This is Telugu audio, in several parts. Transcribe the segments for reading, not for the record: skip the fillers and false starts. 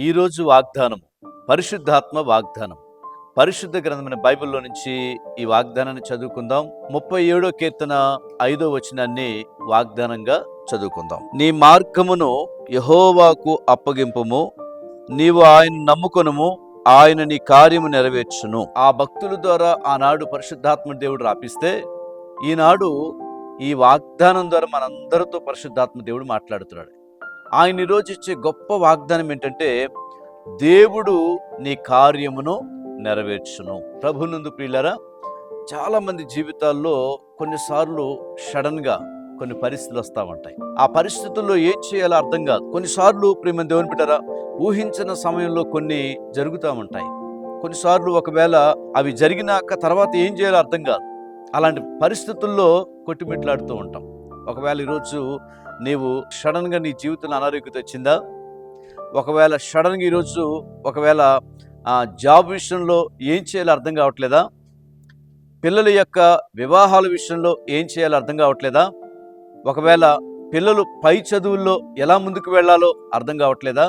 ఈరోజు వాగ్దానం, పరిశుద్ధాత్మ వాగ్దానం. పరిశుద్ధ గ్రంథమైన బైబిల్లో నుంచి ఈ వాగ్దానాన్ని చదువుకుందాం. 37వ కీర్తన 5వ వచనాన్ని వాగ్దానంగా చదువుకుందాం. నీ మార్గమును యెహోవాకు అప్పగింపుము, నీవు ఆయన నమ్ముకొనుము, ఆయన నీ కార్యము నెరవేర్చును. ఆ భక్తుల ద్వారా ఆనాడు పరిశుద్ధాత్మ దేవుడు రాపిస్తే, ఈనాడు ఈ వాగ్దానం ద్వారా మనందరితో పరిశుద్ధాత్మ దేవుడు మాట్లాడుతున్నాడు. ఆయన ఈరోజు ఇచ్చే గొప్ప వాగ్దానం ఏంటంటే, దేవుడు నీ కార్యమును నెరవేర్చును. ప్రభునందు ప్రియులారా, చాలామంది జీవితాల్లో కొన్నిసార్లు సడన్గా కొన్ని పరిస్థితులు వస్తూ ఉంటాయి. ఆ పరిస్థితుల్లో ఏం చేయాలో అర్థం కాదు. కొన్నిసార్లు ప్రేమ దేవుని బిడ్డరా, ఊహించిన సమయంలో కొన్ని జరుగుతూ ఉంటాయి. కొన్నిసార్లు ఒకవేళ అవి జరిగినాక తర్వాత ఏం చేయాలో అర్థం కాదు. అలాంటి పరిస్థితుల్లో కొట్టుమిట్లాడుతూ ఉంటాం. ఒకవేళ ఈరోజు నీవు సడన్గా నీ జీవితంలో అనారోగ్యత వచ్చిందా? ఒకవేళ సడన్గా ఈరోజు జాబ్ విషయంలో ఏం చేయాలో అర్థం కావట్లేదా? పిల్లల యొక్క వివాహాల విషయంలో ఏం చేయాలో అర్థం కావట్లేదా? ఒకవేళ పిల్లలు పై చదువుల్లో ఎలా ముందుకు వెళ్ళాలో అర్థం కావట్లేదా?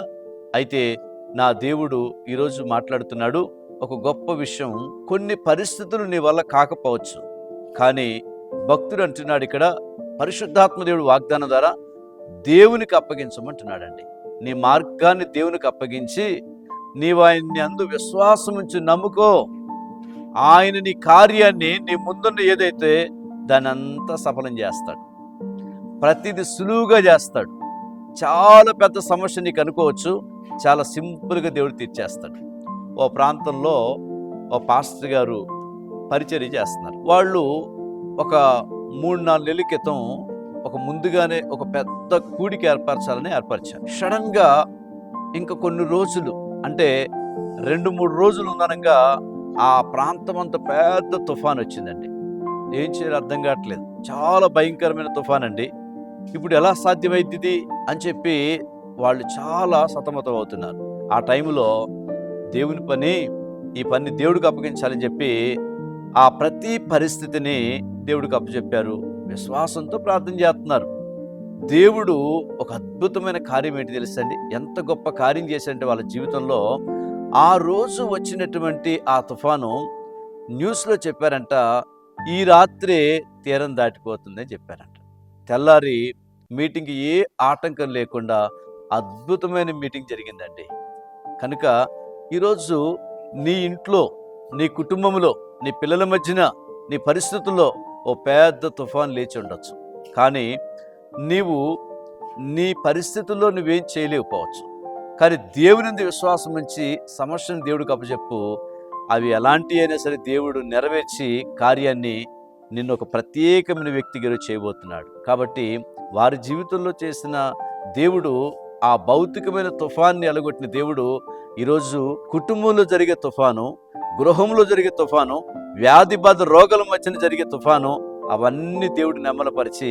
అయితే నా దేవుడు ఈరోజు మాట్లాడుతున్నాడు ఒక గొప్ప విషయం. కొన్ని పరిస్థితులు నీ వల్ల కాకపోవచ్చు, కానీ భక్తుడు అంటున్నాడు ఇక్కడ, పరిశుద్ధాత్మ దేవుడు వాగ్దానం ద్వారా దేవునికి అప్పగించమంటున్నాడండి. నీ మార్గాన్ని దేవునికి అప్పగించి నీవు ఆయన్ని అందు విశ్వాసం ఉంచి నమ్ముకో. ఆయన నీ కార్యాన్ని, నీ ముందున్న ఏదైతే దాన్ని అంతా సఫలం చేస్తాడు. ప్రతిదీ సులువుగా చేస్తాడు. చాలా పెద్ద సమస్య నీకు అనుకోవచ్చు, చాలా సింపుల్గా దేవుడు తీర్చేస్తాడు. ఓ ప్రాంతంలో ఓ పాస్టర్ గారు పరిచర్య చేస్తున్నారు. వాళ్ళు ఒక 3-4 నెలల క్రితం ముందుగానే ఒక పెద్ద కూడిక ఏర్పరిచారు. సడన్గా ఇంకా కొన్ని రోజులు, అంటే 2-3 రోజులు ఉందనగా ఆ ప్రాంతం అంతా పెద్ద తుఫాన్ వచ్చిందండి. ఏం చేయాలో అర్థం కావట్లేదు. చాలా భయంకరమైన తుఫాన్ అండి. ఇప్పుడు ఎలా సాధ్యమైంది అని చెప్పి వాళ్ళు చాలా సతమతం అవుతున్నారు. ఆ టైంలో దేవుని పని, ఈ పని దేవుడికి అప్పగించాలని చెప్పి ఆ ప్రతి పరిస్థితిని దేవుడికి అప్పచెప్పారు. విశ్వాసంతో ప్రార్థన చేస్తున్నారు. దేవుడు ఒక అద్భుతమైన కార్యం ఏంటి తెలుసండి? ఎంత గొప్ప కార్యం చేశాడంటే వాళ్ళ జీవితంలో, ఆ రోజు వచ్చినటువంటి ఆ తుఫాను న్యూస్లో చెప్పారంట, ఈ రాత్రే తీరం దాటిపోతుందని చెప్పారంట. తెల్లారి మీటింగ్కి ఏ ఆటంకం లేకుండా అద్భుతమైన మీటింగ్ జరిగిందండి. కనుక ఈరోజు నీ ఇంట్లో, నీ కుటుంబంలో, నీ పిల్లల మధ్యన, నీ పరిస్థితుల్లో ఓ పెద్ద తుఫాన్ లేచి ఉండొచ్చు. కానీ నీవు నీ పరిస్థితుల్లో నువ్వేం చేయలేకపోవచ్చు. కానీ దేవుని విశ్వాసం ఉంచి సమస్యను దేవుడికి అప్పచెప్పు. అవి ఎలాంటి అయినా సరే దేవుడు నెరవేర్చి కార్యాన్ని నిన్ను ఒక ప్రత్యేకమైన వ్యక్తిగా చేయబోతున్నాడు. కాబట్టి వారి జీవితంలో చేసిన దేవుడు, ఆ భౌతికమైన తుఫాన్ని ఎలగొట్టిన దేవుడు ఈరోజు కుటుంబంలో జరిగే తుఫాను, గృహంలో జరిగే తుఫాను, వ్యాధి బాధ రోగాల మధ్యన జరిగే తుఫాను, అవన్నీ దేవుడు నెమ్మలపరిచి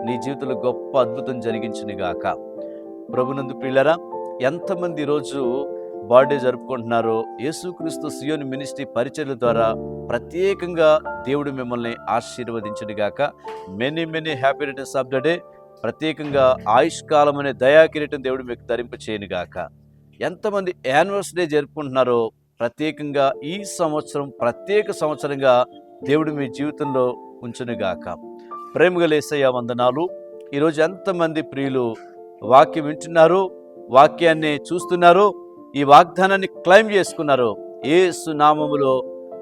నీ జీవితంలో గొప్ప అద్భుతం జరిగించునుగాక. ప్రభునందు ప్రియులారా, ఎంతమంది ఈరోజు బర్త్డే జరుపుకుంటున్నారో, యేసుక్రీస్తు సియోను మినిస్ట్రీ పరిచర్ల ద్వారా ప్రత్యేకంగా దేవుడు మిమ్మల్ని ఆశీర్వదించునుగాక. Many happy returns of the day. ప్రత్యేకంగా ఆయుష్కాలం అనే దయాకిరీటం దేవుడు మీకు ధరింప చేయనుగాక. ఎంతమంది యానివర్సరీ జరుపుకుంటున్నారో, ప్రత్యేకంగా ఈ సంవత్సరం ప్రత్యేక సంవత్సరంగా దేవుడు మీ జీవితంలో ఉంచునుగాక. ప్రేమగల యేసయ్య వందనాలు. ఈరోజు ఎంతమంది ప్రియులు వాక్యం వింటున్నారు, వాక్యాన్ని చూస్తున్నారు, ఈ వాగ్దానాన్ని క్లైమ్ చేసుకున్నారు. యేసు నామములో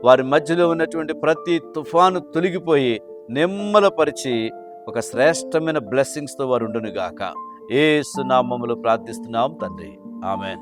వారి మధ్యలో ఉన్నటువంటి ప్రతి తుఫాను తొలగిపోయి నెమ్మలపరిచి ఒక శ్రేష్టమైన బ్లెస్సింగ్స్తో వారు ఉండునుగాక. యేసు నామములో ప్రార్థిస్తున్నాం తండ్రి. ఆమెన్.